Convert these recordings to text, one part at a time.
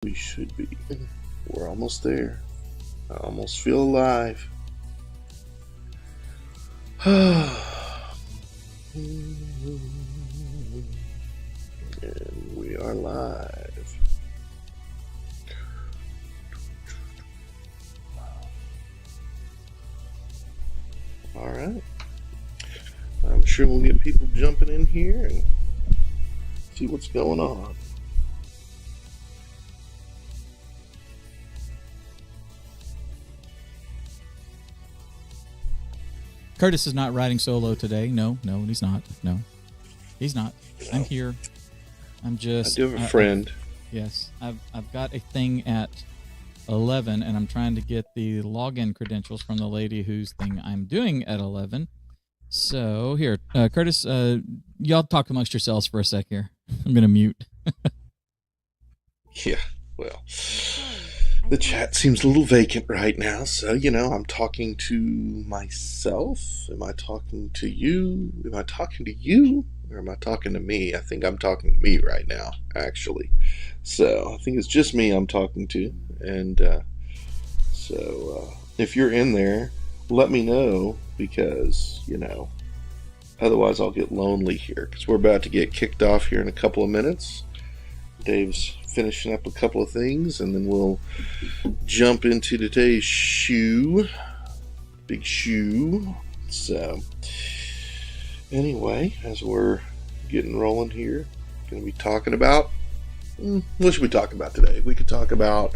We should be. We're almost there. I almost feel alive. And we are live. All right. I'm sure we'll get people jumping in here and see what's going on. Curtis is not riding solo today. No, he's not. No, he's not. I'm here. I'm just. I do have a friend. Yes, I've got a thing at 11, and I'm trying to get the login credentials from the lady whose thing I'm doing at 11. So here, Curtis, y'all talk amongst yourselves for a sec here. I'm gonna mute. Yeah, well, the chat seems a little vacant right now, so, I'm talking to myself. Am I talking to you? Am I talking to you? Or am I talking to me? I think I'm talking to me right now, actually. So, I think it's just me I'm talking to. And so, if you're in there, let me know, because, otherwise I'll get lonely here, because we're about to get kicked off here in a couple of minutes. Dave's finishing up a couple of things, and then we'll jump into today's big shoe. So anyway, as we're getting rolling here, going to be talking about, what should we talk about today? We could talk about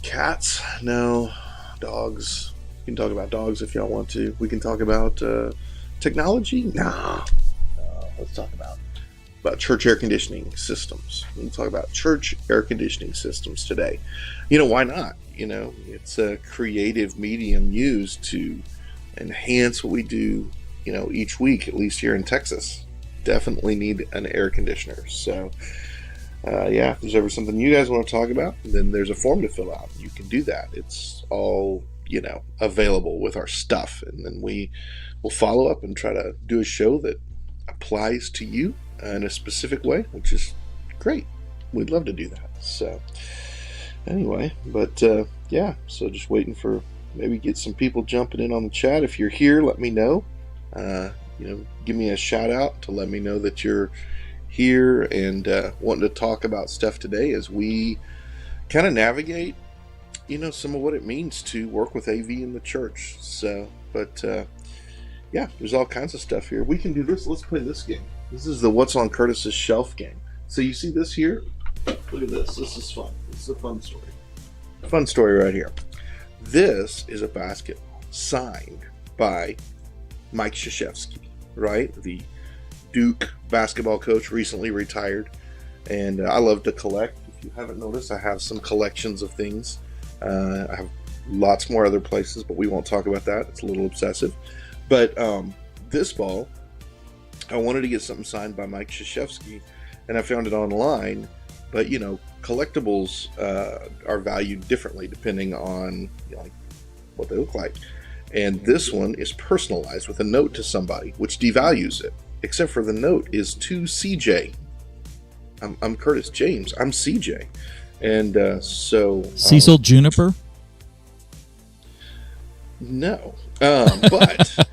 cats. No. Dogs. We can talk about dogs if y'all want to. We can talk about technology. Nah. Let's talk about church air conditioning systems. We can talk about church air conditioning systems today. Why not? It's a creative medium used to enhance what we do, each week, at least here in Texas. Definitely need an air conditioner. So, if there's ever something you guys want to talk about, then there's a form to fill out. You can do that. It's all, available with our stuff. And then we will follow up and try to do a show that applies to you in a specific way, which is great. We'd love to do that. So anyway, but so just waiting for maybe get some people jumping in on the chat. If you're here, let me know. Give me a shout out to let me know that you're here and wanting to talk about stuff today as we kind of navigate, some of what it means to work with AV in the church. So, but there's all kinds of stuff here. We can do this. Let's play this game. This is the What's on Curtis's Shelf game. So you see this here? Look at this. This is fun. This is a fun story. Fun story right here. This is a basketball signed by Mike Krzyzewski, right? The Duke basketball coach, recently retired. And I love to collect. If you haven't noticed, I have some collections of things. I have lots more other places, but we won't talk about that. It's a little obsessive. But this ball, I wanted to get something signed by Mike Krzyzewski, and I found it online. But, collectibles are valued differently depending on what they look like. And this one is personalized with a note to somebody, which devalues it. Except for the note is to CJ. I'm Curtis James. I'm CJ. And so... Cecil Juniper? No. But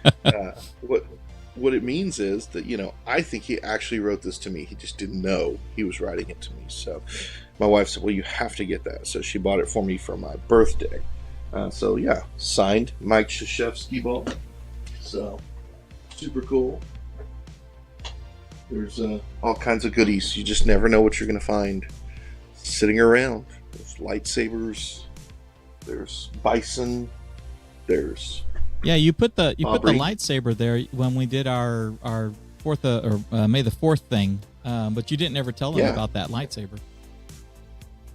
what it means is that, I think he actually wrote this to me. He just didn't know he was writing it to me. So my wife said, well, you have to get that. So she bought it for me for my birthday. Signed Mike Krzyzewski ball. So super cool. There's all kinds of goodies. You just never know what you're going to find sitting around. There's lightsabers. There's bison. There's... Yeah, you put the lightsaber there when we did our fourth May the 4th thing, but you didn't ever tell them about that lightsaber.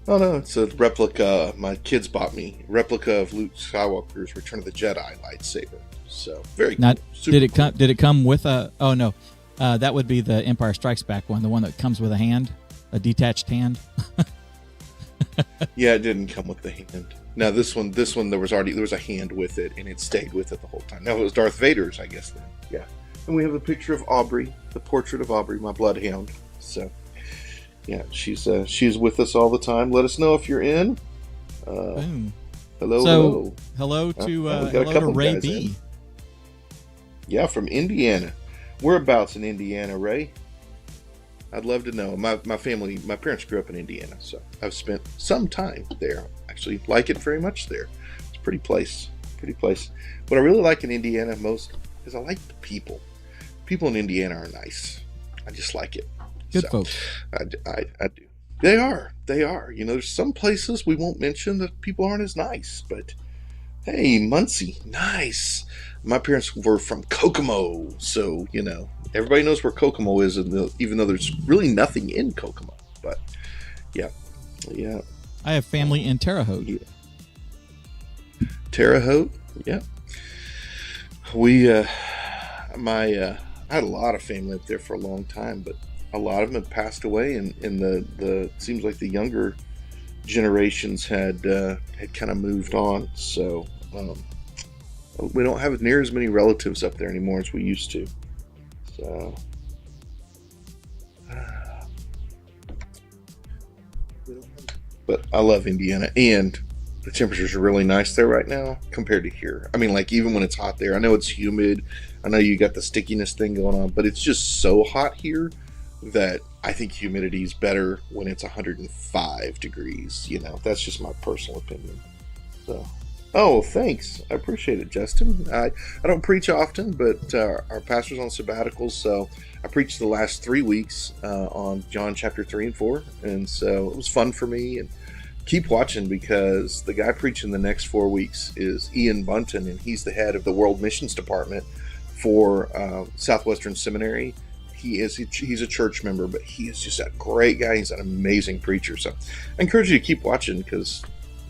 Oh no, it's a replica. My kids bought me replica of Luke Skywalker's Return of the Jedi lightsaber. So very cool. Did it come with a? Oh no, that would be the Empire Strikes Back one, the one that comes with a hand, a detached hand. Yeah, it didn't come with the hand. Now this one there was a hand with it, and it stayed with it the whole time. Now it was Darth Vader's, I guess then. Yeah. And we have a picture of Aubrey, the portrait of Aubrey, my bloodhound. So Yeah, she's with us all the time. Let us know if you're in. Uh, Boom. hello, So hello. hello to We got a hello to couple Ray guys B. in. Yeah, from Indiana. Whereabouts in Indiana, Ray? I'd love to know. My parents grew up in Indiana, so I've spent some time there. Actually, like it very much there. It's a pretty place. Pretty place. What I really like in Indiana most is I like the people. People in Indiana are nice. I just like it. Good So folks. I do. They are. They are. There's some places we won't mention that people aren't as nice, but hey, Muncie, nice. My parents were from Kokomo, so everybody knows where Kokomo is, even though there's really nothing in Kokomo. But yeah, yeah. I have family in Terre Haute. Yeah. Terre Haute, yeah. We, I had a lot of family up there for a long time, but a lot of them had passed away, and the seems like the younger generations had kind of moved on. So we don't have near as many relatives up there anymore as we used to. So but I love Indiana, and the temperatures are really nice there right now compared to here. I mean, like, even when it's hot there, I know it's humid, I know you got the stickiness thing going on, but it's just so hot here that I think humidity is better when it's 105 degrees. That's just my personal opinion. So, oh, thanks. I appreciate it, Justin. I don't preach often, but our pastor's on sabbatical, so I preached the last 3 weeks on John chapter 3 and 4, and so it was fun for me. And keep watching, because the guy preaching the next 4 weeks is Ian Bunton, and he's the head of the World Missions Department for Southwestern Seminary. He's a church member, but he is just a great guy. He's an amazing preacher. So I encourage you to keep watching, because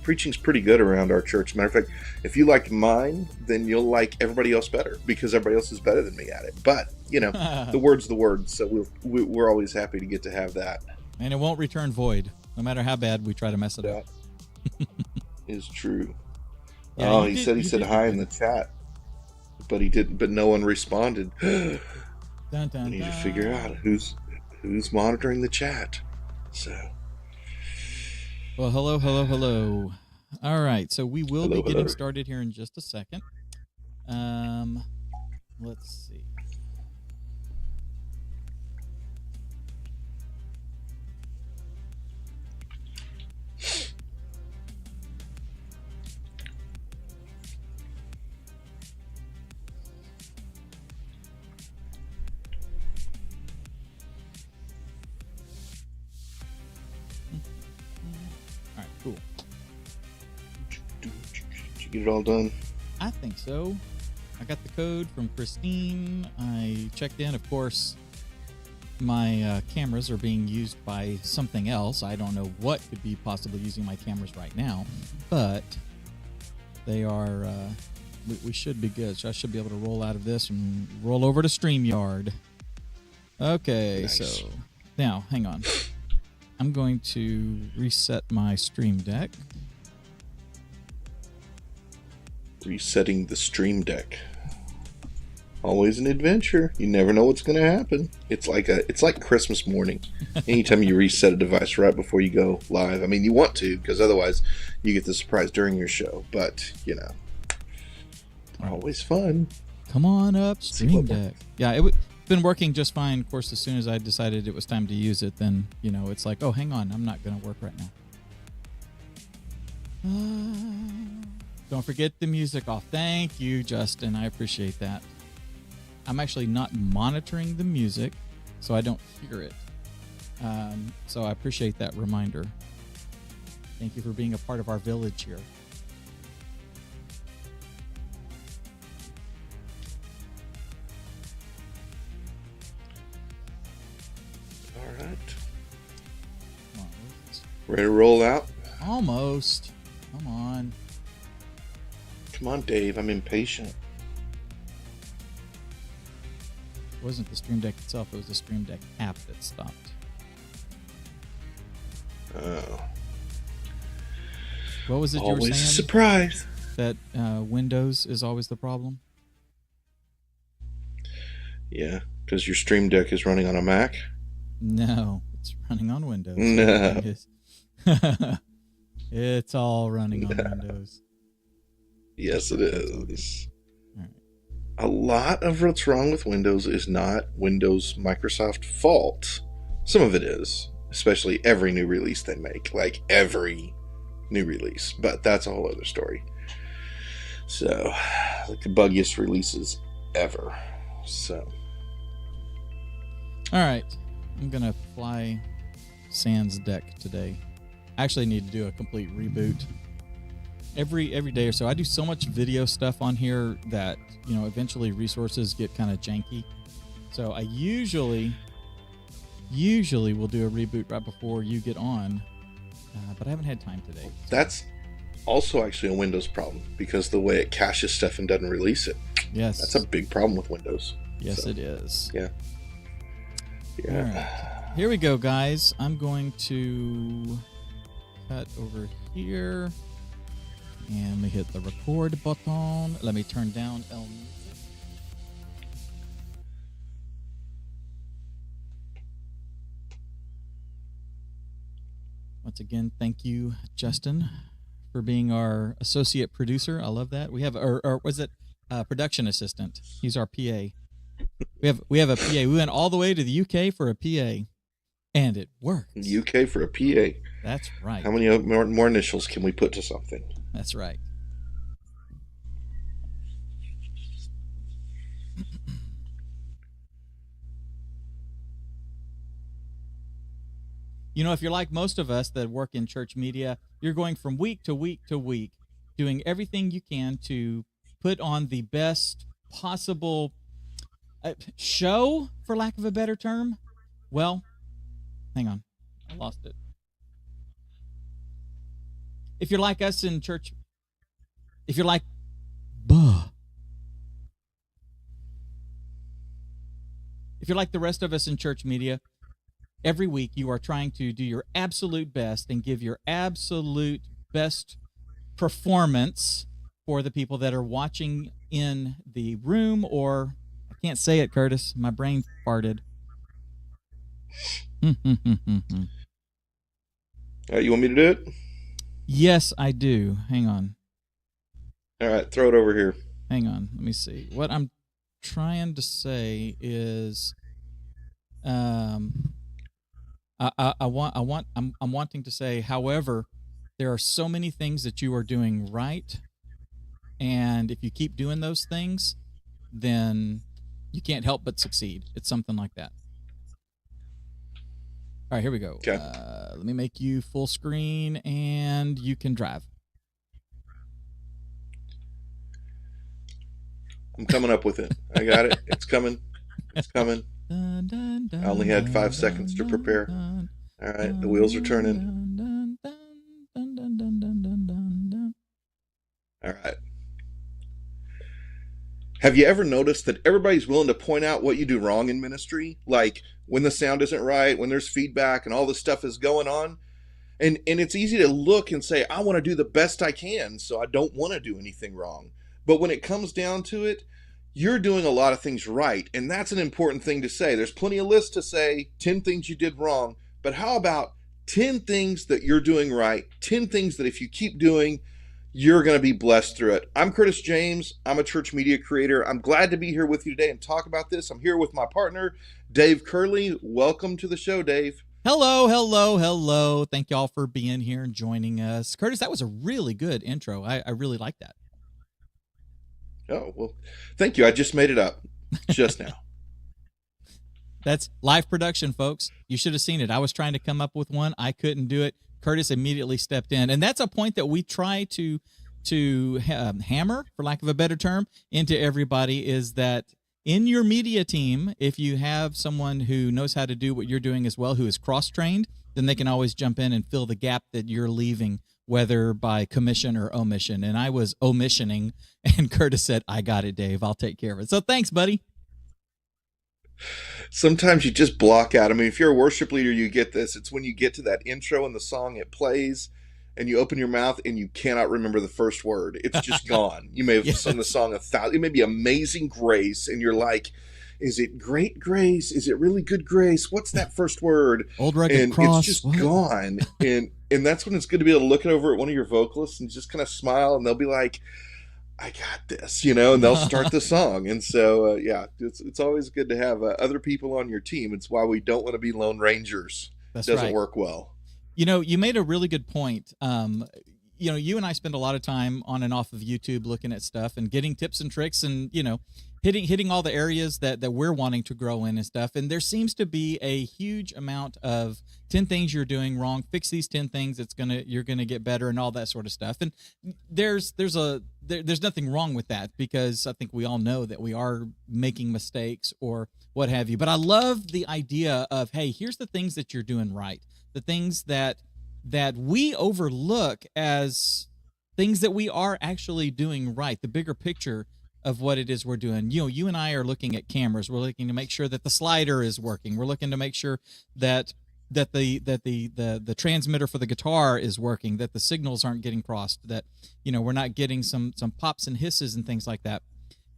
preaching's pretty good around our church. Matter of fact, if you like mine, then you'll like everybody else better, because everybody else is better than me at it. But the word's the word, so we're always happy to get to have that. And it won't return void, no matter how bad we try to mess it up. Is true. Yeah, he said hi in the chat, but he didn't. But no one responded. Dun, dun, I need dun. to figure out who's monitoring the chat. So. Well, hello. All right, so we will be getting Hello. started here in just a second. Let's see. All right, cool. Did you get it all done? I think so. I got the code from Christine. I checked in. Of course, my cameras are being used by something else. I don't know what could be possibly using my cameras right now, but they are. We should be good. So I should be able to roll out of this and roll over to StreamYard. Okay, Nice. so now hang on. I'm going to reset my Stream Deck. Resetting the Stream Deck. Always an adventure. You never know what's going to happen. It's like Christmas morning. Anytime you reset a device right before you go live. I mean, you want to, because otherwise you get the surprise during your show. But always fun. Come on up, Stream Deck. Yeah, it's been working just fine. Of course, as soon as I decided it was time to use it, then it's like, oh, hang on, I'm not going to work right now. Don't forget the music off. Thank you, Justin. I appreciate that. I'm actually not monitoring the music, so I don't hear it. So I appreciate that reminder. Thank you for being a part of our village here. All right. Come on, Ready to roll out? almost. Come on. Come on, Dave. I'm impatient. It wasn't the Stream Deck itself, it was the Stream Deck app that stopped. Oh. What was it you were Always a saying? surprise. That Windows is always the problem? Yeah, because your Stream Deck is running on a Mac. No, It's running on Windows. No. It's all running on Windows. Yes, it is. Right. A lot of what's wrong with Windows is not Windows Microsoft fault. Some of it is, especially every new release they make, like every new release. But that's a whole other story. So, like the buggiest releases ever. So. All right, I'm gonna fly Sans deck today. I actually need to do a complete reboot. Every day or so, I do so much video stuff on here that eventually resources get kind of janky. So I usually will do a reboot right before you get on, but I haven't had time today. That's also actually a Windows problem because the way it caches stuff and doesn't release it. Yes, that's a big problem with Windows. Yes, so, it is. Yeah. All right, here we go, guys. I'm going to cut over here. And let me hit the record button. Let me turn down L Music. Once again, thank you, Justin, for being our associate producer. I love that. We have, or was it production assistant? He's our PA. We have a PA. We went all the way to the UK for a PA, and it worked. UK for a PA. That's right. How many more initials can we put to something? That's right. If you're like most of us that work in church media, you're going from week to week to week, doing everything you can to put on the best possible show, for lack of a better term. Well, hang on. I lost it. If you're like us in church, if you're like, if you're like the rest of us in church media, every week you are trying to do your absolute best and give your absolute best performance for the people that are watching in the room, or I can't say it, Curtis. My brain farted. You want me to do it? Yes, I do. Hang on. All right, throw it over here. Hang on. Let me see. What I'm trying to say is, I'm wanting to say, however, there are so many things that you are doing right, and if you keep doing those things, then you can't help but succeed. It's something like that. All right, here we go. Okay. Let me make you full screen, and you can drive. I'm coming up with it. I got it. It's coming. It's coming. I only had 5 seconds to prepare. All right, the wheels are turning. All right. Have you ever noticed that everybody's willing to point out what you do wrong in ministry? Like when the sound isn't right, when there's feedback and all this stuff is going on? And it's easy to look and say, I want to do the best I can, so I don't want to do anything wrong. But when it comes down to it, you're doing a lot of things right. And that's an important thing to say. There's plenty of lists to say 10 things you did wrong. But how about 10 things that you're doing right? 10 things that if you keep doing, you're going to be blessed through it. I'm Curtis James. I'm a church media creator. I'm glad to be here with you today and talk about this. I'm here with my partner, Dave Curley. Welcome to the show, Dave. Hello, hello, hello. Thank y'all for being here and joining us. Curtis, that was a really good intro. I really like that. Oh, well, thank you. I just made it up just now. That's live production, folks. You should have seen it. I was trying to come up with one. I couldn't do it. Curtis immediately stepped in. And that's a point that we try to hammer, for lack of a better term, into everybody, is that in your media team, if you have someone who knows how to do what you're doing as well, who is cross-trained, then they can always jump in and fill the gap that you're leaving, whether by commission or omission. And I was omissioning, and Curtis said, I got it, Dave. I'll take care of it. So thanks, buddy. Sometimes you just block out. I mean, if you're a worship leader, you get this. It's when you get to that intro and the song, it plays, and you open your mouth and you cannot remember the first word. It's just gone. You may have sung the song 1,000. It may be Amazing Grace, and you're like, Is it great grace? Is it really good grace? What's that first word? Old rugged And it's cross. just What? gone. And that's when it's good to be able to look over at one of your vocalists and just kind of smile, and they'll be like, I got this, and they'll start the song. And so, yeah, it's always good to have other people on your team. It's why we don't want to be lone rangers. That's Doesn't right. work well. You made a really good point. You and I spend a lot of time on and off of YouTube looking at stuff and getting tips and tricks, and hitting all the areas that we're wanting to grow in and stuff. And there seems to be a huge amount of 10 things you're doing wrong. Fix these 10 things. You're gonna get better and all that sort of stuff. And there's nothing wrong with that, because I think we all know that we are making mistakes or what have you. But I love the idea of, hey, here's the things that you're doing right, the things that we overlook as things that we are actually doing right, the bigger picture of what it is we're doing. You and I are looking at cameras. We're looking to make sure that the slider is working. We're looking to make sure that the transmitter for the guitar is working, that the signals aren't getting crossed, that we're not getting some pops and hisses and things like that.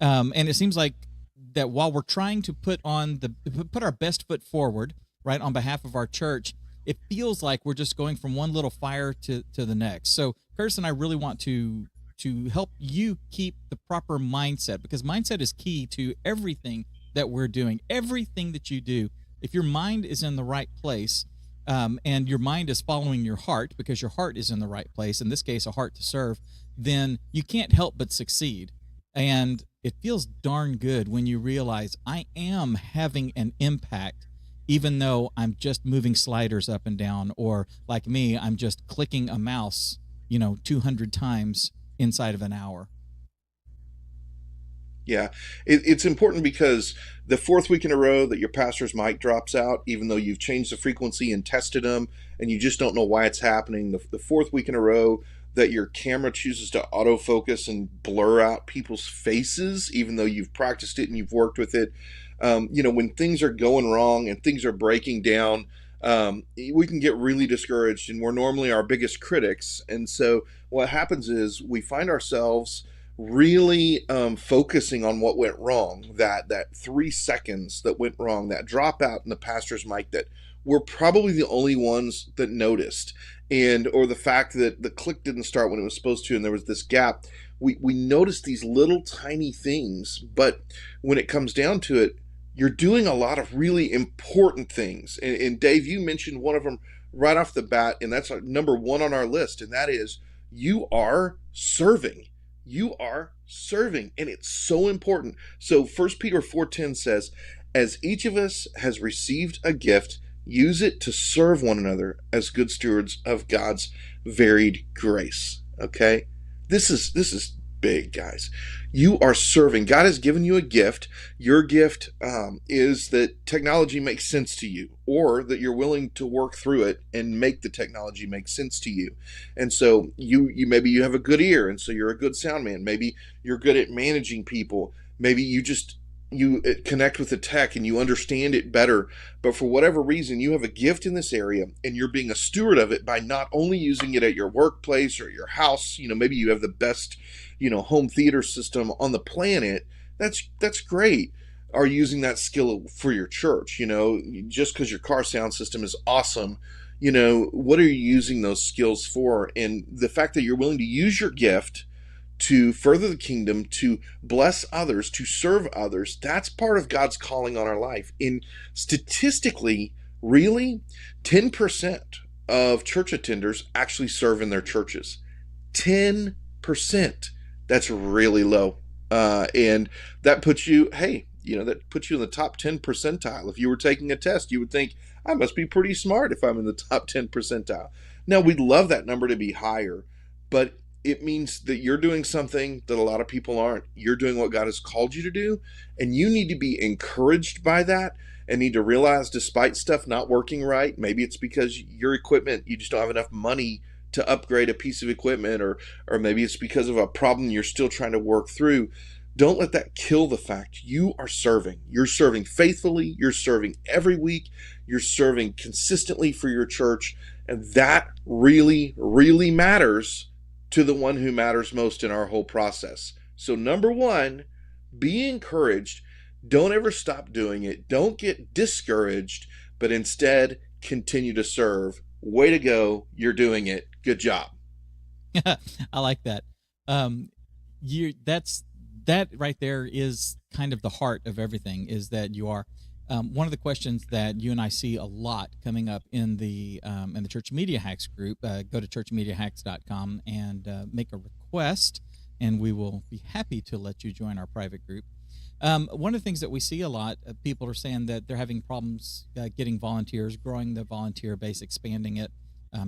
And it seems like that while we're trying to put our best foot forward, right, on behalf of our church, it feels like we're just going from one little fire to the next. So Curtis and I really want to help you keep the proper mindset, because mindset is key to everything that we're doing, everything that you do. If your mind is in the right place, and your mind is following your heart, because your heart is in the right place, in this case, a heart to serve, then you can't help but succeed. And it feels darn good when you realize I am having an impact, even though I'm just moving sliders up and down, or like me, I'm just clicking a mouse, 200 times inside of an hour. Yeah, it's important, because the fourth week in a row that your pastor's mic drops out, even though you've changed the frequency and tested them, and you just don't know why it's happening, the fourth week in a row that your camera chooses to autofocus and blur out people's faces, even though you've practiced it and you've worked with it, when things are going wrong and things are breaking down, we can get really discouraged, and we're normally our biggest critics. And so what happens is we find ourselves really focusing on what went wrong, that 3 seconds that went wrong, that dropout in the pastor's mic that we're probably the only ones that noticed, or the fact that the click didn't start when it was supposed to and there was this gap. We notice these little tiny things, but when it comes down to it, you're doing a lot of really important things. And Dave, you mentioned one of them right off the bat, and that's number one on our list, and that is you are serving. You are serving, and it's so important. So 1 Peter 4:10 says, as each of us has received a gift, use it to serve one another as good stewards of God's varied grace. Okay? This is big, guys. You are serving. God has given you a gift. Your gift is that technology makes sense to you, or that you're willing to work through it and make the technology make sense to you. And so you maybe you have a good ear, and so you're a good sound man. Maybe you're good at managing people. Maybe you connect with the tech and you understand it better. But for whatever reason, you have a gift in this area, and you're being a steward of it by not only using it at your workplace or your house. Maybe you have the best home theater system on the planet. That's great. Are using that skill for your church. Just because your car sound system is awesome, what are you using those skills for? And the fact that you're willing to use your gift to further the kingdom, to bless others, to serve others, that's part of God's calling on our life. And statistically, really, 10% of church attenders actually serve in their churches. 10%. That's really low. And that puts you, that puts you in the top 10 percentile. If you were taking a test, you would think, I must be pretty smart if I'm in the top 10 percentile. Now, we'd love that number to be higher, but it means that you're doing something that a lot of people aren't. You're doing what God has called you to do, and you need to be encouraged by that, and need to realize, despite stuff not working right, maybe it's because your equipment, you just don't have enough money to upgrade a piece of equipment, or maybe it's because of a problem you're still trying to work through. Don't let that kill the fact you are serving. You're serving faithfully. You're serving every week. You're serving consistently for your church, and that really, really matters to the one who matters most in our whole process. So number one, be encouraged. Don't ever stop doing it. Don't get discouraged, but instead continue to serve. Way to go. You're doing it. Good job. I like that. Um, that right there is kind of the heart of everything. Is that you are one of the questions that you and I see a lot coming up in the Church Media Hacks group. Go to churchmediahacks.com and make a request, and we will be happy to let you join our private group. One of the things that we see a lot, people are saying that they're having problems getting volunteers, growing the volunteer base, expanding it,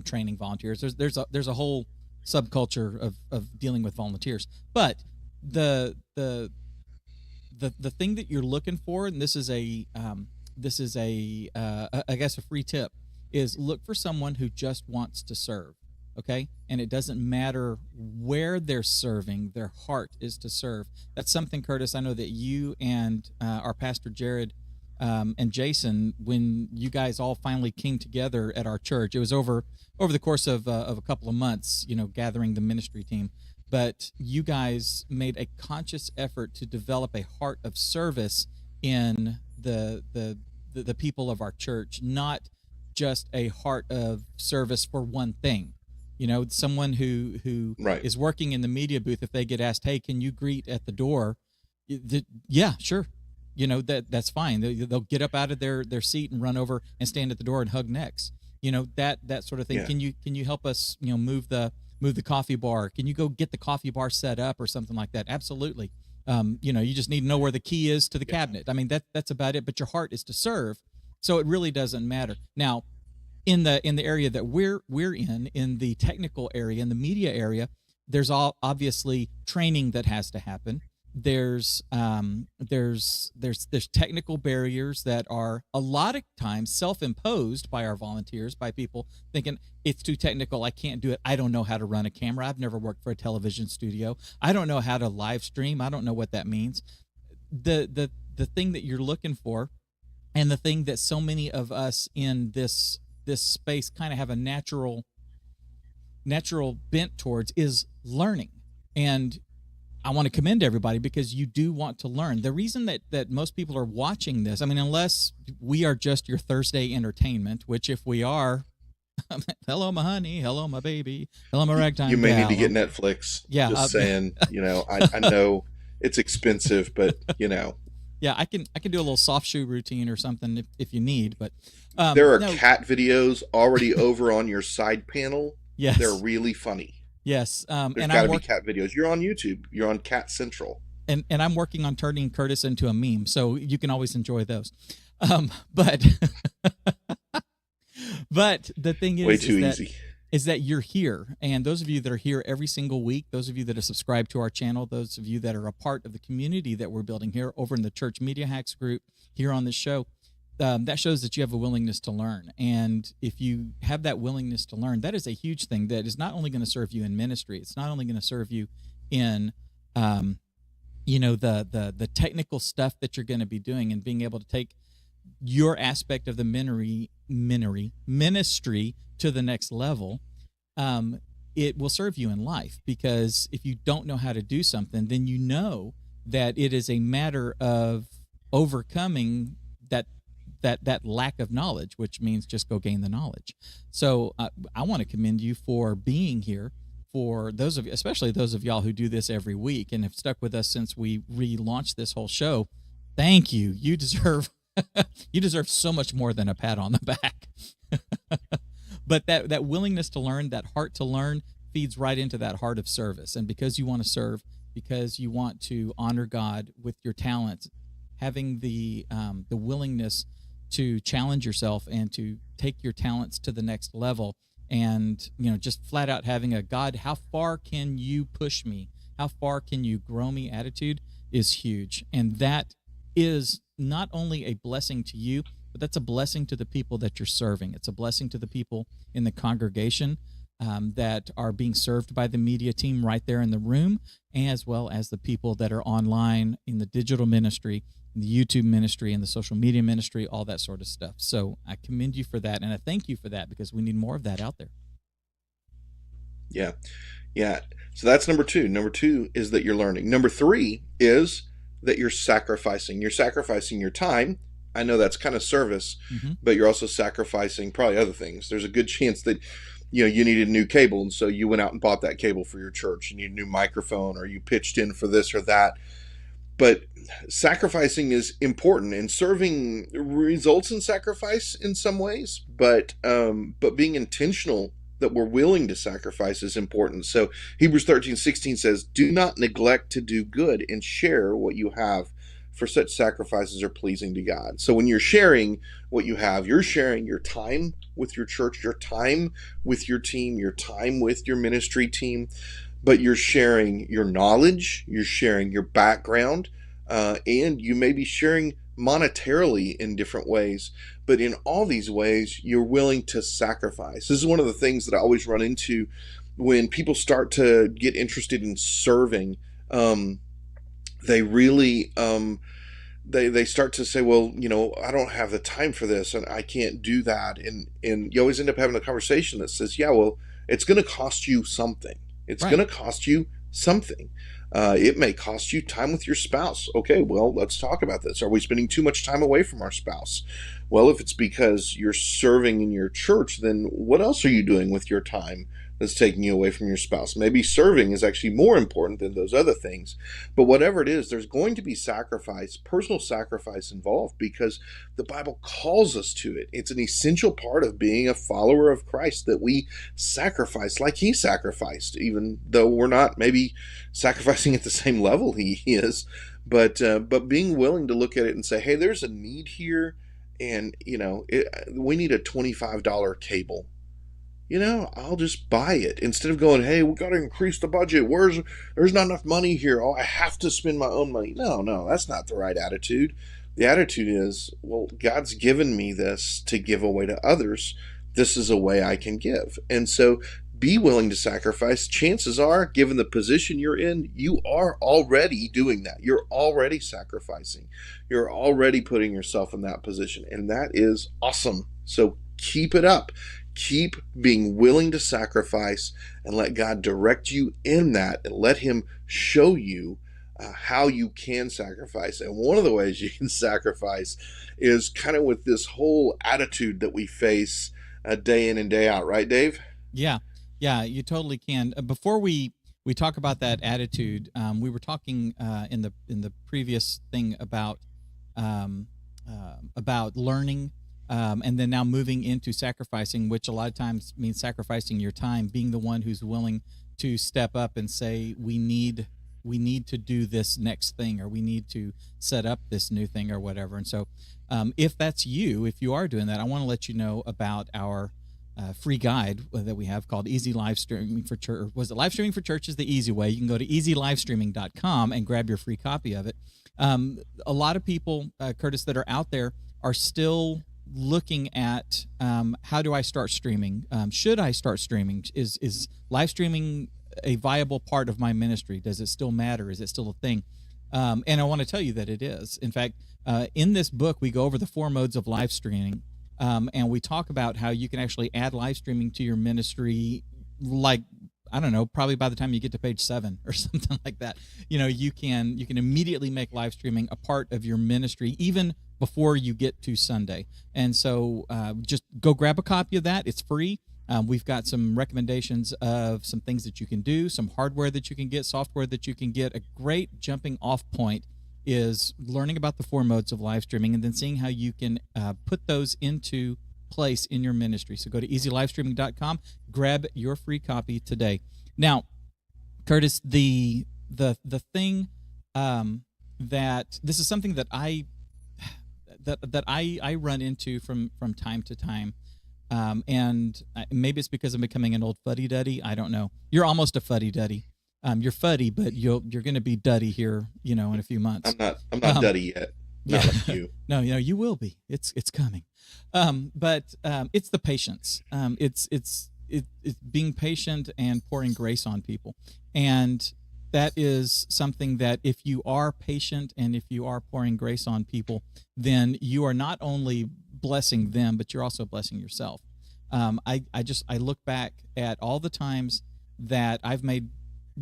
training volunteers. There's a whole subculture of dealing with volunteers, but the the the thing that you're looking for, and this is a I guess a free tip, is look for someone who just wants to serve. Okay, and it doesn't matter where they're serving; their heart is to serve. That's something, Curtis. I know that you and our pastor Jared and Jason, when you guys all finally came together at our church, it was over the course of a couple of months, gathering the ministry team. But you guys made a conscious effort to develop a heart of service in the people of our church, not just a heart of service for one thing. Someone who Right. is working in the media booth, if they get asked, "Hey, can you greet at the door?" Yeah, sure. That's fine. They'll get up out of their seat and run over and stand at the door and hug necks. That sort of thing. Yeah. Can you help us move the coffee bar? Can you go get the coffee bar set up or something like that? Absolutely. You just need to know where the key is to the cabinet. I mean, that's about it. But your heart is to serve, so it really doesn't matter. Now, in the area that we're in the technical area, in the media area, there's obviously training that has to happen. There's technical barriers that are a lot of times self-imposed by our volunteers, by people thinking it's too technical, I can't do it, I don't know how to run a camera, I've never worked for a television studio, I don't know how to live stream, I don't know what that means. The thing that you're looking for, and the thing that so many of us in this space kind of have a natural bent towards, is learning. And I want to commend everybody, because you do want to learn. The reason that most people are watching this, I mean, unless we are just your Thursday entertainment, which if we are, hello my honey, hello my baby, hello my ragtime You may gal. need to get Netflix. Yeah, Just saying. I know it's expensive, but yeah, I can do a little soft shoe routine or something if you need. But there are cat videos already over on your side panel. Yes, they're really funny. Yes, There's got to be cat videos. You're on YouTube. You're on Cat Central. And I'm working on turning Curtis into a meme, so you can always enjoy those. But but the thing is, way too easy. Is that you're here, and those of you that are here every single week, those of you that are subscribed to our channel, those of you that are a part of the community that we're building here over in the Church Media Hacks group here on this show, that shows that you have a willingness to learn. And if you have that willingness to learn, that is a huge thing that is not only going to serve you in ministry, it's not only going to serve you in the technical stuff that you're going to be doing, and being able to take your aspect of the ministry to the next level. It will serve you in life, because if you don't know how to do something, then you know that it is a matter of overcoming that lack of knowledge, which means just go gain the knowledge. So I want to commend you for being here. For those of you, especially those of y'all who do this every week and have stuck with us since we relaunched this whole show, thank you. You deserve you deserve so much more than a pat on the back. But that willingness to learn, that heart to learn, feeds right into that heart of service. And because you want to serve, because you want to honor God with your talents, having the willingness to challenge yourself and to take your talents to the next level, and just flat out having a God, how far can you push me? How far can you grow me attitude is huge. And that is not only a blessing to you, but that's a blessing to the people that you're serving. It's a blessing to the people in the congregation that are being served by the media team right there in the room, as well as the people that are online in the digital ministry, in the YouTube ministry, and the social media ministry, all that sort of stuff. So I commend you for that, and I thank you for that, because we need more of that out there. Yeah. So that's number 2. Number 2 is that you're learning. Number 3 is that you're sacrificing. You're sacrificing your time. I know that's kind of service, Mm-hmm. but you're also sacrificing probably other things. There's a good chance that you needed a new cable, and so you went out and bought that cable for your church. You need a new microphone, or you pitched in for this or that. But sacrificing is important, and serving results in sacrifice in some ways. But being intentional that we're willing to sacrifice is important. So Hebrews 13:16 says, "Do not neglect to do good and share what you have, for such sacrifices are pleasing to God." So when you're sharing what you have, you're sharing your time with your church, your time with your team, your time with your ministry team, but you're sharing your knowledge, you're sharing your background, and you may be sharing monetarily in different ways. But in all these ways, you're willing to sacrifice. This is one of the things that I always run into when people start to get interested in serving. They really they start to say, well, I don't have the time for this, and I can't do that. And you always end up having a conversation that says, yeah, well, it's going to cost you something. It's Right. going to cost you something. It may cost you time with your spouse. Okay, well, let's talk about this. Are we spending too much time away from our spouse? Well, if it's because you're serving in your church, then what else are you doing with your time that's taking you away from your spouse? Maybe serving is actually more important than those other things. But whatever it is, there's going to be sacrifice, personal sacrifice involved, because the Bible calls us to it. It's an essential part of being a follower of Christ, that we sacrifice like he sacrificed, even though we're not maybe sacrificing at the same level he is. But being willing to look at it and say, hey, there's a need here, and we need a $25 cable. I'll just buy it instead of going, hey, we got to increase the budget. There's not enough money here. Oh, I have to spend my own money. No, that's not the right attitude. The attitude is, well, God's given me this to give away to others. This is a way I can give. And so be willing to sacrifice. Chances are, given the position you're in, you are already doing that. You're already sacrificing. You're already putting yourself in that position. And that is awesome. So keep it up. Keep being willing to sacrifice, and let God direct you in that, and let him show you how you can sacrifice. And one of the ways you can sacrifice is kind of with this whole attitude that we face day in and day out, right, Dave? Yeah, you totally can. Before we talk about that attitude, we were talking in the previous thing about learning. And then now moving into sacrificing, which a lot of times means sacrificing your time, being the one who's willing to step up and say, we need to do this next thing, or we need to set up this new thing, or whatever. And so if that's you, if you are doing that, I want to let you know about our free guide that we have called Easy Live Streaming for Church. Was it Live Streaming for Church is the easy way? You can go to easylivestreaming.com and grab your free copy of it. A lot of people, Curtis, that are out there are still looking at how do I start streaming? Should I start streaming? Is live streaming a viable part of my ministry? Does it still matter? Is it still a thing? And I want to tell you that it is. In fact, in this book, we go over the 4 modes of live streaming, and we talk about how you can actually add live streaming to your ministry, like, I don't know, probably by the time you get to page 7 or something like that. You can immediately make live streaming a part of your ministry, even before you get to Sunday. And so just go grab a copy of that. It's free. We've got some recommendations of some things that you can do, some hardware that you can get, software that you can get. A great jumping off point is learning about the 4 modes of live streaming, and then seeing how you can put those into place in your ministry. So go to easylivestreaming.com, grab your free copy today. Now, Curtis, the thing that this is something that I run into from time to time, and maybe it's because I'm becoming an old fuddy-duddy. I don't know. You're almost a fuddy-duddy. You're fuddy, but you're going to be duddy here, in a few months. I'm not duddy yet. Not like you. No, you will be. It's coming. But it's the patience. It's being patient and pouring grace on people, and that is something that if you are patient and if you are pouring grace on people, then you are not only blessing them, but you're also blessing yourself. I look back at all the times that I've made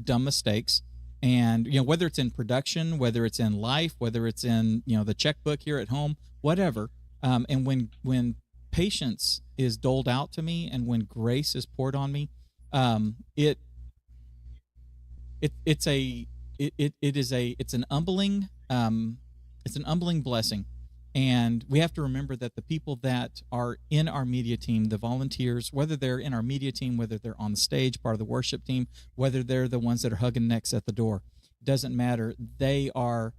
dumb mistakes, And whether it's in production, whether it's in life, whether it's in the checkbook here at home, whatever. And when patience is doled out to me, and when grace is poured on me, it it it's a it is a it's an humbling blessing. And we have to remember that the people that are in our media team, the volunteers, whether they're in our media team, whether they're on the stage, part of the worship team, whether they're the ones that are hugging necks at the door, doesn't matter. They are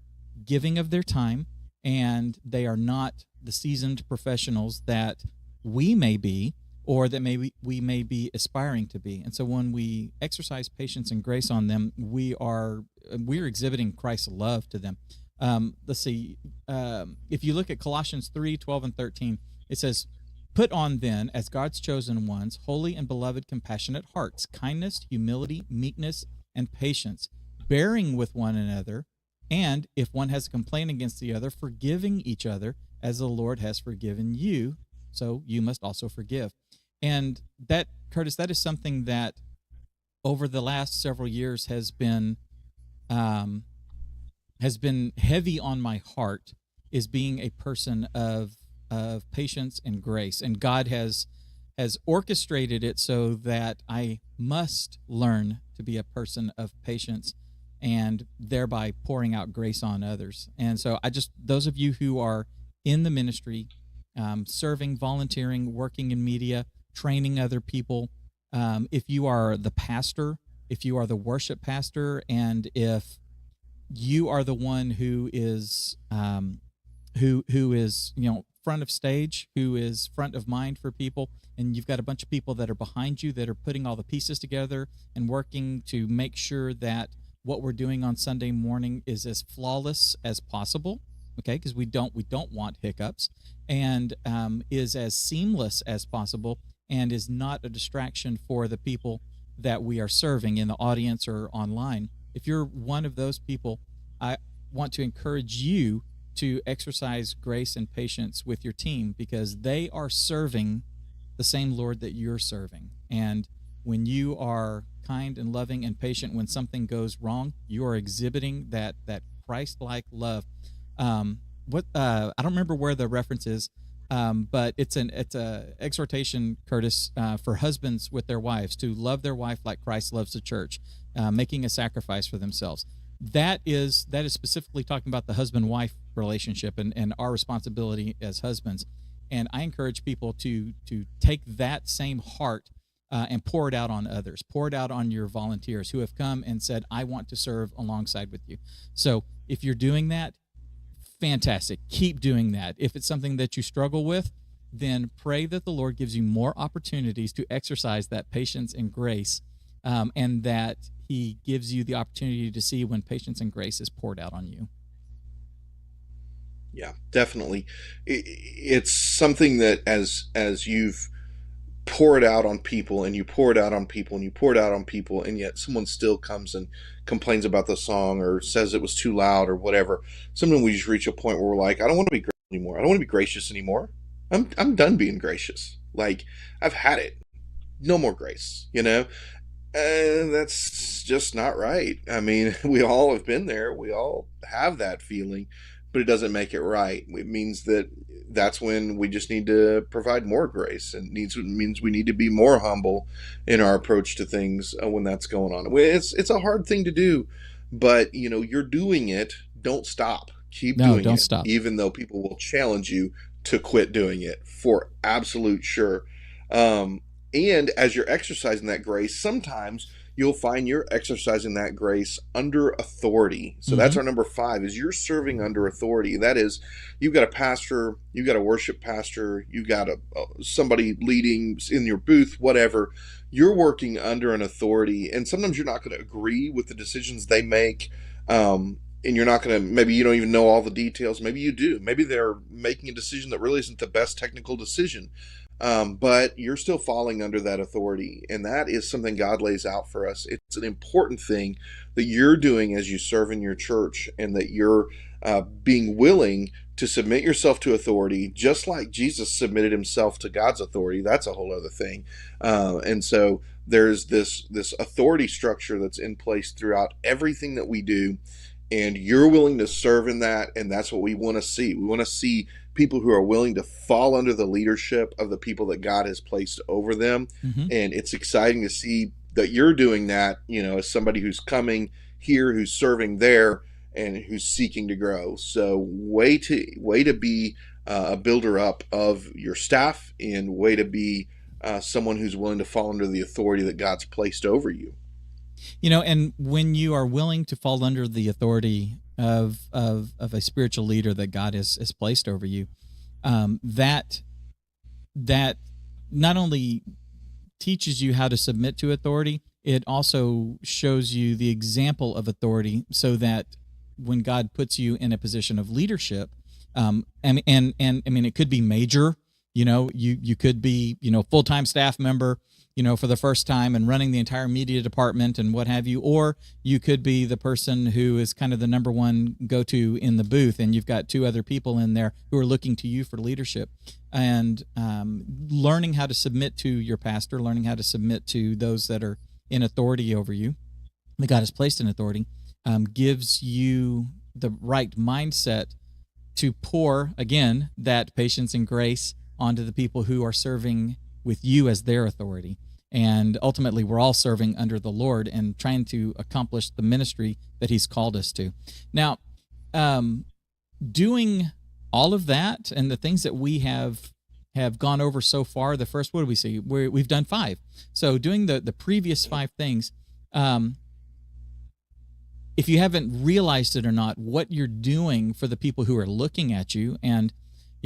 giving of their time, and they are not the seasoned professionals that we may be, or that maybe we may be aspiring to be. And so when we exercise patience and grace on them, we're exhibiting Christ's love to them. Let's see. If you look at Colossians 3:12 and 13, it says, "Put on then, as God's chosen ones, holy and beloved, compassionate hearts, kindness, humility, meekness, and patience, bearing with one another, and if one has a complaint against the other, forgiving each other, as the Lord has forgiven you, so you must also forgive." And that, Curtis, that is something that over the last several years um, has been heavy on my heart, is being a person of patience and grace. And God has orchestrated it so that I must learn to be a person of patience, and thereby pouring out grace on others. And so those of you who are in the ministry, serving, volunteering, working in media, training other people, if you are the pastor, if you are the worship pastor, and if you are the one who is who is front of stage, who is front of mind for people, and you've got a bunch of people that are behind you that are putting all the pieces together and working to make sure that what we're doing on Sunday morning is as flawless as possible, okay, because we don't want hiccups, and is as seamless as possible, and is not a distraction for the people that we are serving in the audience or online. If you're one of those people, I want to encourage you to exercise grace and patience with your team, because they are serving the same Lord that you're serving. And when you are kind and loving and patient when something goes wrong, you are exhibiting that Christ-like love. I don't remember where the reference is, but it's a exhortation, Curtis, for husbands with their wives to love their wife like Christ loves the church, making a sacrifice for themselves. That is specifically talking about the husband-wife relationship and our responsibility as husbands. And I encourage people to take that same heart and pour it out on others. Pour it out on your volunteers who have come and said, "I want to serve alongside with you." So if you're doing that, fantastic. Keep doing that. If it's something that you struggle with, then pray that the Lord gives you more opportunities to exercise that patience and grace, and that He gives you the opportunity to see when patience and grace is poured out on you. Yeah, definitely. It's something that as you've poured out on people, and you pour it out on people, and you pour it out on people, and yet someone still comes and complains about the song, or says it was too loud, or whatever. Sometimes we just reach a point where we're like, I don't want to be gracious anymore. I don't want to be gracious anymore. I'm done being gracious. Like, I've had it. No more grace, And that's just not right. I mean, we all have been there. We all have that feeling, but it doesn't make it right. It means that's when we just need to provide more grace, and means we need to be more humble in our approach to things when that's going on. It's a hard thing to do, but you're doing it. Don't stop. Keep doing don't it, stop. even though people will challenge you to quit doing it, for absolute sure. And as you're exercising that grace, sometimes you'll find you're exercising that grace under authority. So that's our number 5, is you're serving under authority. That is, you've got a pastor, you've got a worship pastor, you've got somebody leading in your booth, whatever. You're working under an authority, and sometimes you're not going to agree with the decisions they make. And you're not going to, maybe you don't even know all the details. Maybe you do. Maybe they're making a decision that really isn't the best technical decision. But you're still falling under that authority, and that is something God lays out for us. It's an important thing that you're doing as you serve in your church, and that you're being willing to submit yourself to authority, just like Jesus submitted himself to God's authority. That's a whole other thing. And so there's this authority structure that's in place throughout everything that we do, and you're willing to serve in that, and that's what we want to see. We want to see people who are willing to fall under the leadership of the people that God has placed over them. Mm-hmm. And it's exciting to see that you're doing that, as somebody who's coming here, who's serving there, and who's seeking to grow. So way to be a builder up of your staff, and way to be someone who's willing to fall under the authority that God's placed over you. And when you are willing to fall under the authority of a spiritual leader that God has placed over you, that not only teaches you how to submit to authority, it also shows you the example of authority, so that when God puts you in a position of leadership, and I mean, it could be major, you could be, full-time staff member, for the first time and running the entire media department and what have you, or you could be the person who is kind of the number one go-to in the booth, and you've got two other people in there who are looking to you for leadership. And learning how to submit to your pastor, learning how to submit to those that are in authority over you, that God has placed in authority, gives you the right mindset to pour, again, that patience and grace onto the people who are serving with you as their authority. And ultimately, we're all serving under the Lord and trying to accomplish the ministry that He's called us to. Now, doing all of that and the things that we have gone over so far, the first, what do we see? We've done 5. So doing the previous 5 things, if you haven't realized it or not, what you're doing for the people who are looking at you. And,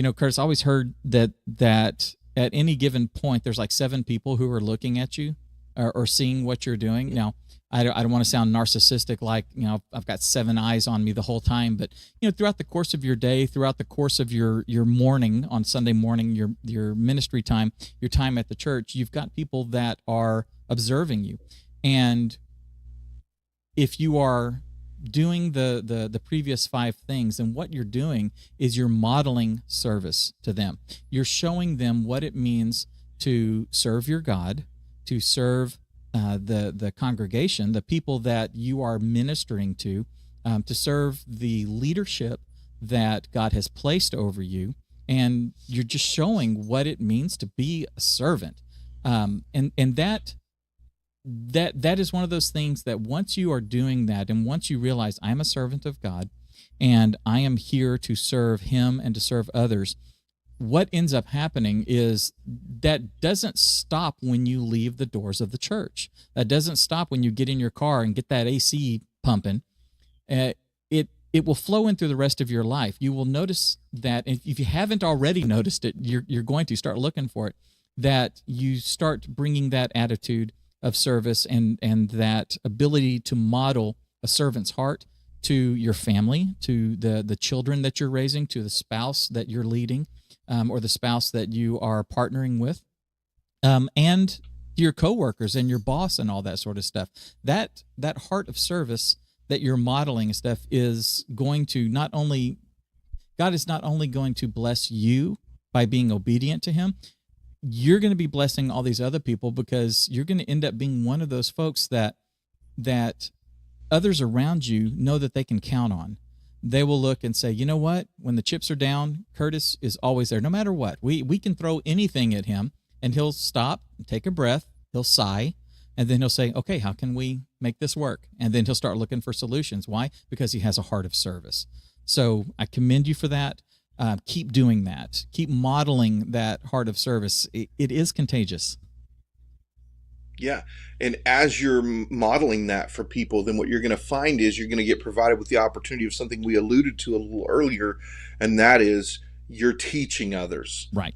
Curtis, I always heard that at any given point, there's like 7 people who are looking at you or seeing what you're doing. Now, I don't want to sound narcissistic, like, I've got 7 eyes on me the whole time, but, throughout the course of your day, throughout the course of your morning, on Sunday morning, your ministry time, your time at the church, you've got people that are observing you. And if you are doing the previous 5 things, and what you're doing is you're modeling service to them. You're showing them what it means to serve your God, to serve the congregation, the people that you are ministering to serve the leadership that God has placed over you, and you're just showing what it means to be a servant. And that is one of those things that once you are doing that, and once you realize I'm a servant of God and I am here to serve Him and to serve others, what ends up happening is that doesn't stop when you leave the doors of the church. That doesn't stop when you get in your car and get that AC pumping. It will flow in through the rest of your life. You will notice that, if you haven't already noticed it, you're going to start looking for it, that you start bringing that attitude of service and that ability to model a servant's heart to your family, to the children that you're raising, to the spouse that you're leading, or the spouse that you are partnering with, and your coworkers and your boss and all that sort of stuff. That heart of service that you're modeling and stuff is going to God is not only going to bless you by being obedient to Him, you're going to be blessing all these other people, because you're going to end up being one of those folks that others around you know that they can count on. They will look and say, you know what? When the chips are down, Curtis is always there, no matter what. We can throw anything at him, and he'll stop, take a breath, he'll sigh, and then he'll say, okay, how can we make this work? And then he'll start looking for solutions. Why? Because he has a heart of service. So I commend you for that. Keep doing that. Keep modeling that heart of service. It is contagious. Yeah. And as you're modeling that for people, then what you're going to find is you're going to get provided with the opportunity of something we alluded to a little earlier, and that is you're teaching others. Right.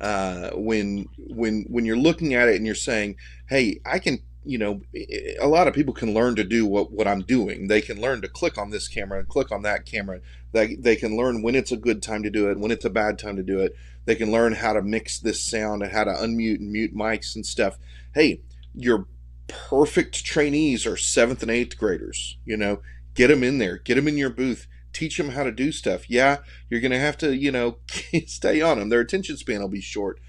When you're looking at it and you're saying, hey, I can, a lot of people can learn to do what I'm doing. They can learn to click on this camera and click on that camera. They can learn when it's a good time to do it, when it's a bad time to do it. They can learn how to mix this sound and how to unmute and mute mics and stuff. Hey, your perfect trainees are 7th and 8th graders. Get them in there, get them in your booth, teach them how to do stuff. Yeah, you're going to have to, stay on them. Their attention span will be short.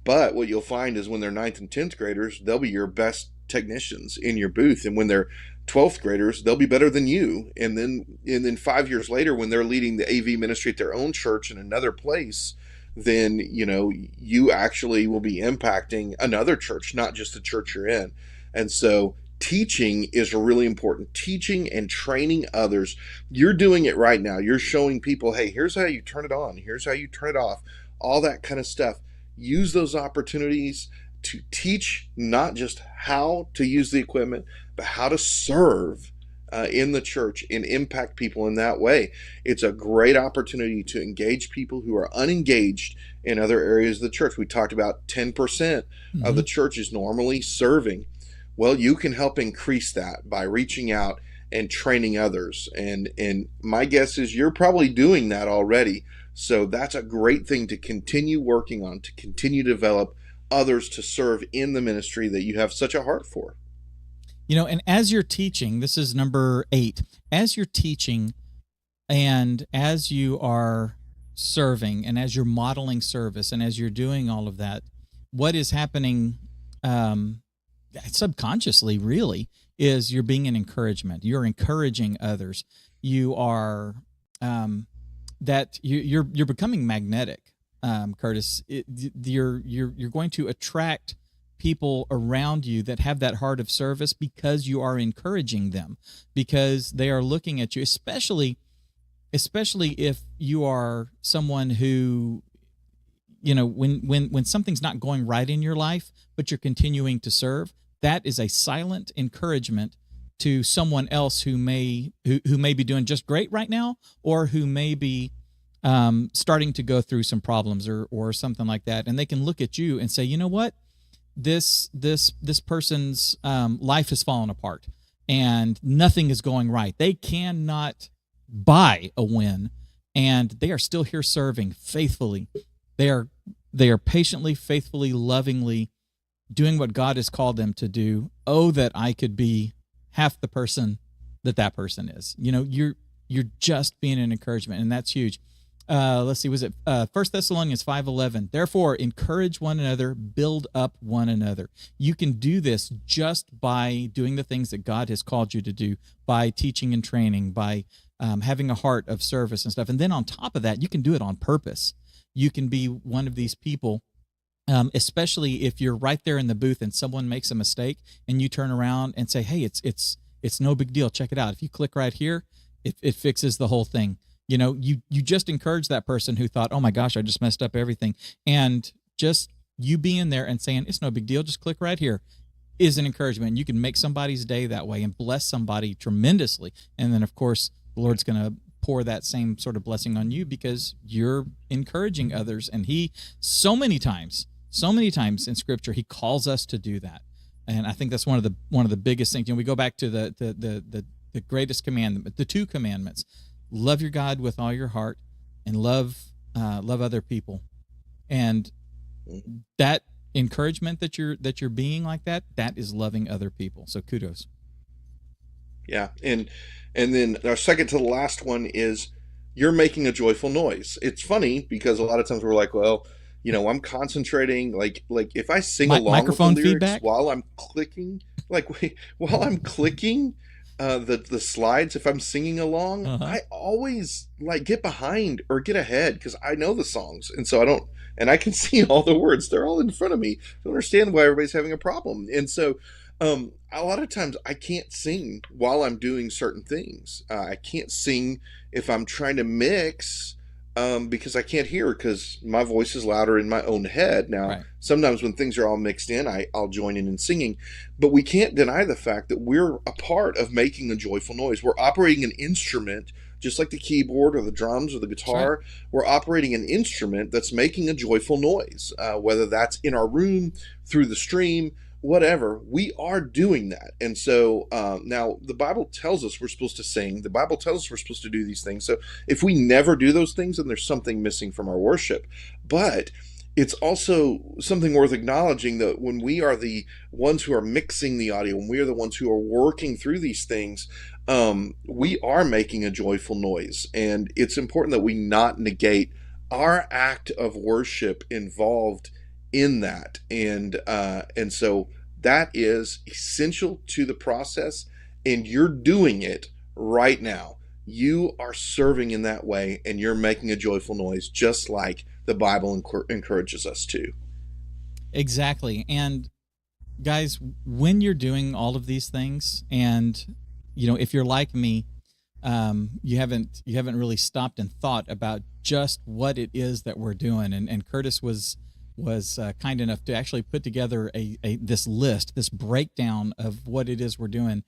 But what you'll find is when they're 9th and 10th graders, they'll be your best technicians in your booth, and when they're 12th graders, they'll be better than you. And then 5 years later, when they're leading the AV ministry at their own church in another place, then you actually will be impacting another church, not just the church you're in. And so teaching is really important. Teaching and training others. You're doing it right now. You're showing people, hey, here's how you turn it on, here's how you turn it off, all that kind of stuff. Use those opportunities to teach not just how to use the equipment, but how to serve in the church and impact people in that way. It's a great opportunity to engage people who are unengaged in other areas of the church. We talked about 10% of the church is normally serving. Well, you can help increase that by reaching out and training others. And my guess is you're probably doing that already. So that's a great thing to continue working on, to continue to develop others to serve in the ministry that you have such a heart for. And as you're teaching, this is number 8, as you're teaching and as you are serving and as you're modeling service and as you're doing all of that, what is happening subconsciously really is you're being an encouragement. You're encouraging others. You are you're becoming magnetic, Curtis. You're going to attract people around you that have that heart of service because you are encouraging them, because they are looking at you, especially if you are someone who, when something's not going right in your life, but you're continuing to serve, that is a silent encouragement to someone else who may be doing just great right now, or who may be starting to go through some problems or something like that. And they can look at you and say, you know what? This person's life has fallen apart and nothing is going right. They cannot buy a win, and they are still here serving faithfully. They are patiently, faithfully, lovingly doing what God has called them to do. Oh, that I could be half the person that person is. You're just being an encouragement, and that's huge. Let's see, was it 1 Thessalonians 5:11? Therefore, encourage one another, build up one another. You can do this just by doing the things that God has called you to do, by teaching and training, by having a heart of service and stuff. And then on top of that, you can do it on purpose. You can be one of these people, especially if you're right there in the booth and someone makes a mistake and you turn around and say, hey, it's no big deal. Check it out. If you click right here, it fixes the whole thing. You just encourage that person who thought, oh my gosh, I just messed up everything. And just you being there and saying, it's no big deal, just click right here, is an encouragement. You can make somebody's day that way and bless somebody tremendously. And then, of course, the Lord's going to pour that same sort of blessing on you because you're encouraging others. And He, so many times in Scripture, He calls us to do that. And I think that's one of the biggest things. We go back to the greatest commandment, the 2 commandments. Love your God with all your heart, and love other people, and that encouragement that you're being like that is loving other people. So kudos. Yeah, and then our second to the last one is you're making a joyful noise. It's funny because a lot of times we're like, well, I'm concentrating. Like if I sing along microphone with the lyrics feedback while I'm clicking, the slides, if I'm singing along, I always get behind or get ahead because I know the songs, and so I can see all the words. They're all in front of me. I don't understand why everybody's having a problem. And so a lot of times I can't sing while I'm doing certain things. I can't sing if I'm trying to mix because I can't hear, because my voice is louder in my own head. Now, right. Sometimes when things are all mixed in, I'll join in singing, but we can't deny the fact that we're a part of making a joyful noise. We're operating an instrument, just like the keyboard or the drums or the guitar. Right. We're operating an instrument that's making a joyful noise, whether that's in our room, through the stream, whatever. We are doing that. And so now the Bible tells us we're supposed to sing. The Bible tells us we're supposed to do these things. So if we never do those things, then there's something missing from our worship. But it's also something worth acknowledging that when we are the ones who are mixing the audio, when we are the ones who are working through these things, we are making a joyful noise. And it's important that we not negate our act of worship involved in that. And so That is essential to the process, and you're doing it right now. You are serving in that way, and you're making a joyful noise, just like the Bible encourages us to. Exactly. And guys, when you're doing all of these things, and if you're like me, you haven't really stopped and thought about just what it is that we're doing. And Curtis was kind enough to actually put together this list, this breakdown of what it is we're doing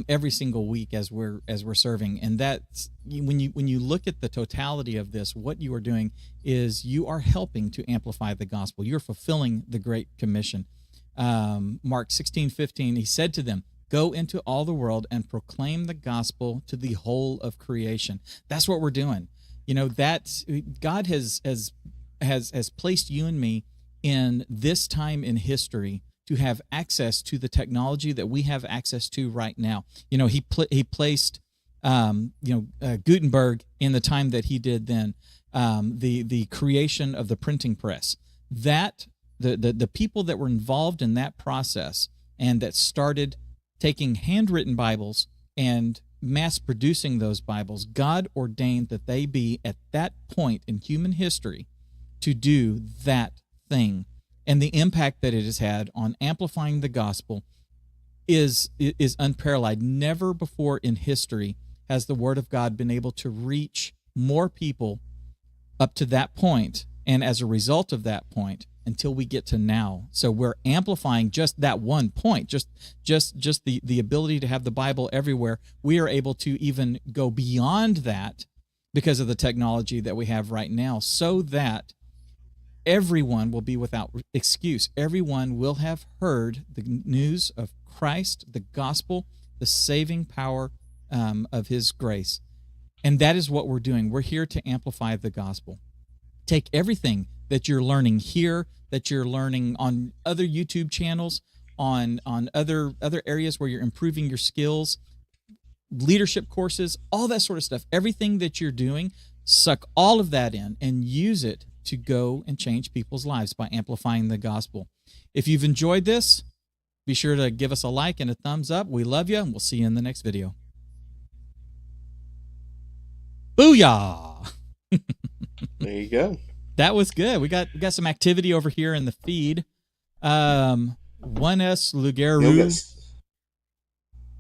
every single week as we're serving. And that's when you look at the totality of this, what you are doing is you are helping to amplify the gospel. You're fulfilling the Great Commission. Mark 16:15, he said to them, "Go into all the world and proclaim the gospel to the whole of creation." That's what we're doing. That God has placed you and me in this time in history to have access to the technology that we have access to right now. He placed Gutenberg in the time that he did then, the creation of the printing press. That the people that were involved in that process and that started taking handwritten Bibles and mass producing those Bibles, God ordained that they be at that point in human history to do that thing. And the impact that it has had on amplifying the gospel is unparalleled. Never before in history has the Word of God been able to reach more people up to that point, and as a result of that point, until we get to now. So we're amplifying just that one point, just the ability to have the Bible everywhere. We are able to even go beyond that because of the technology that we have right now, so that everyone will be without excuse. Everyone will have heard the news of Christ, the gospel, the saving power of his grace. And that is what we're doing. We're here to amplify the gospel. Take everything that you're learning here, that you're learning on other YouTube channels, on other areas where you're improving your skills, leadership courses, all that sort of stuff. Everything that you're doing, suck all of that in and use it to go and change people's lives by amplifying the gospel. If you've enjoyed this, be sure to give us a like and a thumbs up. We love you, and we'll see you in the next video. Booyah! There you go. That was good. We got some activity over here in the feed. 1S Lugaroo.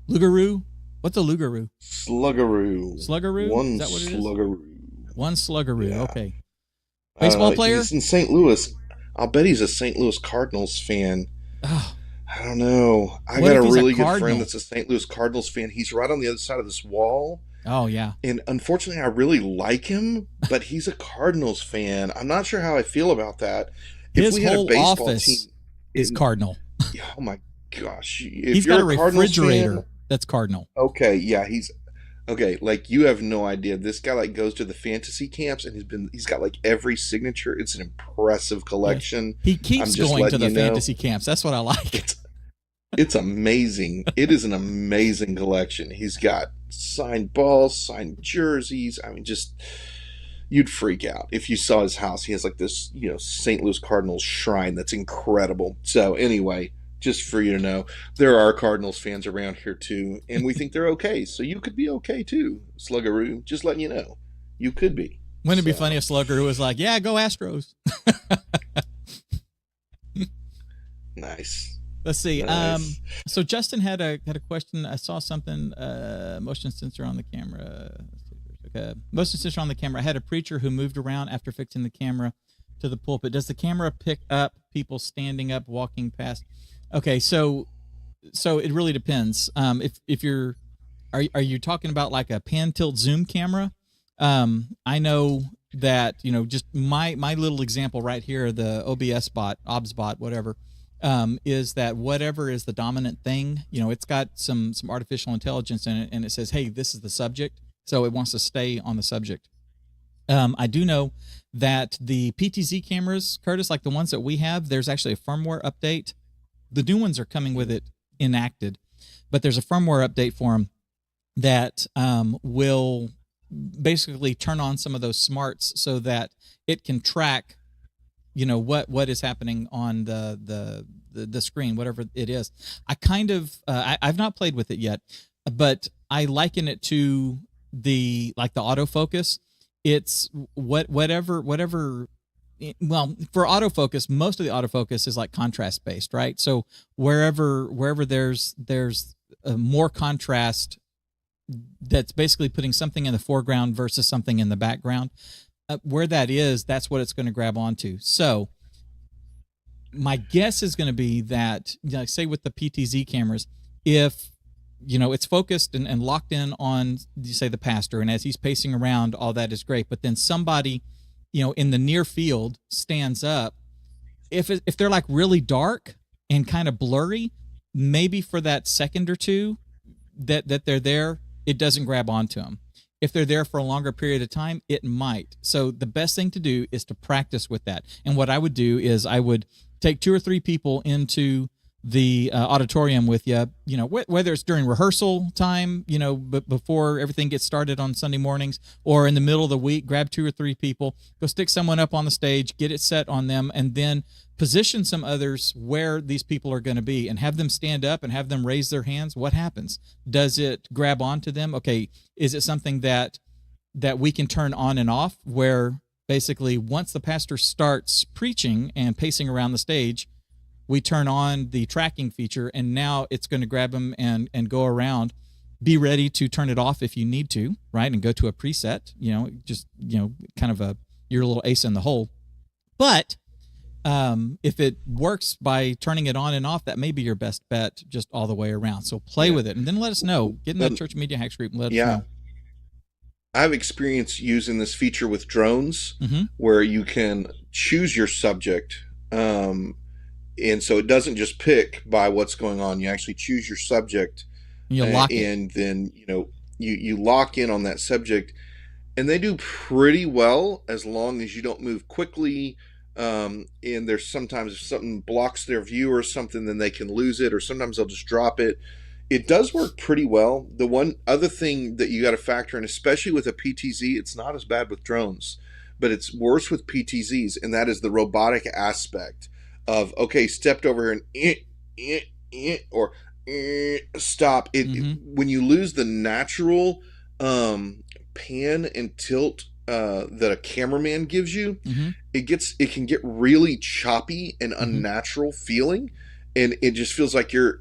Lugaroo? What's a Lugaroo? Sluggaroo. Sluggaroo? One Is that what it is? Sluggaroo. One Sluggaroo. Yeah. Okay. Baseball player? He's in St. Louis. I'll bet he's a St. Louis Cardinals fan. Oh. I don't know. I What got if a he's a really good Cardinal? friend that's a St. Louis Cardinals fan. He's right on the other side of this wall. Oh, yeah. And unfortunately, I really like him, but he's a Cardinals fan. I'm not sure how I feel about that. His if we had a whole baseball office team, is Cardinal. oh my gosh! If He's you're got a Cardinals refrigerator fan, that's Cardinal. okay, yeah, he's okay. Like you have no idea. This guy like goes to the fantasy camps and he's got like every signature. It's an impressive collection. He keeps going to the fantasy camps. That's what I like. It's amazing. It is an amazing collection. He's got signed balls, signed jerseys. I mean, just you'd freak out if you saw his house. He has like this, St. Louis Cardinals shrine that's incredible. So anyway, just for you to know, there are Cardinals fans around here too, and we think they're okay. So you could be okay too, Sluggaroo. Just letting you know, you could be. Wouldn't it be funny if Sluggaroo was like, "Yeah, go Astros"? Nice. Let's see. Nice. So Justin had a question. I saw something. Motion sensor on the camera. Okay. Motion sensor on the camera. I had a preacher who moved around after fixing the camera to the pulpit. Does the camera pick up people standing up, walking past? Okay, so it really depends. If you're, are you talking about like a pan tilt zoom camera? I know that just my little example right here, the OBS bot, whatever. Is that whatever is the dominant thing, it's got some artificial intelligence in it, and it says, hey, this is the subject, so it wants to stay on the subject. I do know that the PTZ cameras, Curtis, like the ones that we have, there's actually a firmware update. The new ones are coming with it enacted, but there's a firmware update for them that will basically turn on some of those smarts so that it can track what is happening on the the screen, whatever it is. I kind of I've not played with it yet, but I liken it to the autofocus. It's whatever. Well, for autofocus, most of the autofocus is like contrast based, right? So wherever there's more contrast, that's basically putting something in the foreground versus something in the background. Where that is, that's what it's going to grab onto. So my guess is going to be that, say with the PTZ cameras, if it's focused and locked in on, say, the pastor, and as he's pacing around, all that is great. But then somebody, in the near field stands up. If they're like really dark and kind of blurry, maybe for that second or two that they're there, it doesn't grab onto them. If they're there for a longer period of time, it might. So the best thing to do is to practice with that. And what I would do is I would take 2 or 3 people into the auditorium with you, whether it's during rehearsal time, but before everything gets started on Sunday mornings, or in the middle of the week, grab 2 or 3 people, go stick someone up on the stage, get it set on them, and then position some others where these people are going to be and have them stand up and have them raise their hands. What happens? Does it grab onto them? Okay. Is it something that we can turn on and off, where basically once the pastor starts preaching and pacing around the stage, we turn on the tracking feature, and now it's going to grab them and go around. Be ready to turn it off if you need to, right? And go to a preset, kind of your little ace in the hole. But if it works by turning it on and off, that may be your best bet just all the way around. So play with it, and then let us know. Get in the Church Media Hacks group and let us know. I've experienced using this feature with drones, where you can choose your subject. And so it doesn't just pick by what's going on. You actually choose your subject, and then you lock in on that subject, and they do pretty well as long as you don't move quickly. And there's sometimes if something blocks their view or something, then they can lose it, or sometimes they'll just drop it. It does work pretty well. The one other thing that you got to factor in, especially with a PTZ, it's not as bad with drones, but it's worse with PTZs, and that is the robotic aspect of, okay, stepped over here and or stop. When you lose the natural pan and tilt that a cameraman gives you, it can get really choppy and unnatural feeling, and it just feels like you're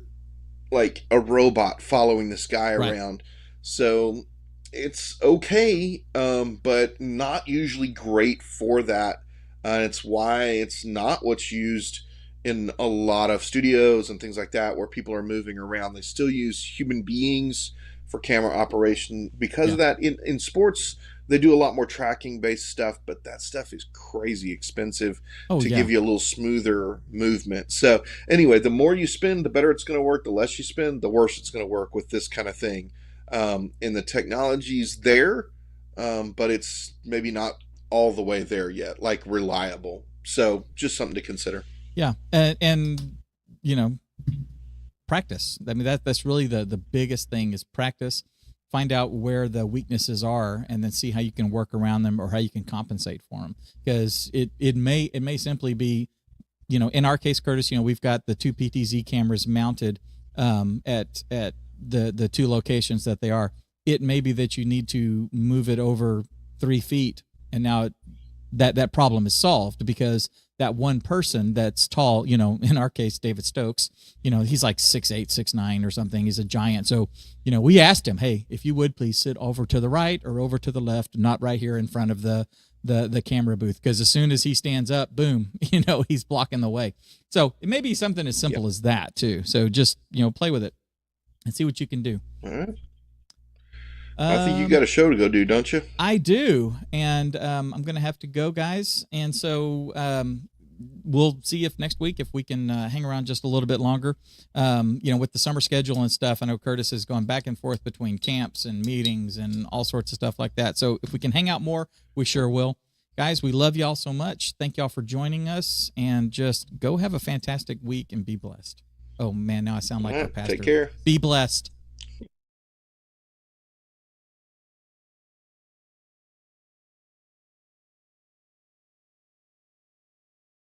like a robot following this guy around. So it's okay, but not usually great for that. It's why it's not what's used in a lot of studios and things like that, where people are moving around. They still use human beings for camera operation because of that. In sports, they do a lot more tracking based stuff, but that stuff is crazy expensive to give you a little smoother movement. So anyway, the more you spend, the better it's going to work. The less you spend, the worse it's going to work with this kind of thing. And the technology's there, but it's maybe not all the way there yet, like reliable. So just something to consider. Yeah. And practice. I mean, that's really the biggest thing is practice. Find out where the weaknesses are, and then see how you can work around them or how you can compensate for them. Because it may simply be, in our case, Curtis, we've got the 2 PTZ cameras mounted at the 2 locations that they are. It may be that you need to move it over 3 feet, and now that problem is solved, because that one person that's tall, in our case, David Stokes, he's like 6'8", 6'9" or something. He's a giant. So, we asked him, hey, if you would please sit over to the right or over to the left, not right here in front of the camera booth. Because as soon as he stands up, boom, he's blocking the way. So it may be something as simple as that too. So just, play with it and see what you can do. All right. I think you got a show to go do, don't you? I do, and I'm going to have to go, guys. And so we'll see if next week if we can hang around just a little bit longer. With the summer schedule and stuff, I know Curtis is going back and forth between camps and meetings and all sorts of stuff like that. So if we can hang out more, we sure will. Guys, we love y'all so much. Thank y'all for joining us, and just go have a fantastic week and be blessed. Oh, man, now I sound like our pastor. Take care. Be blessed.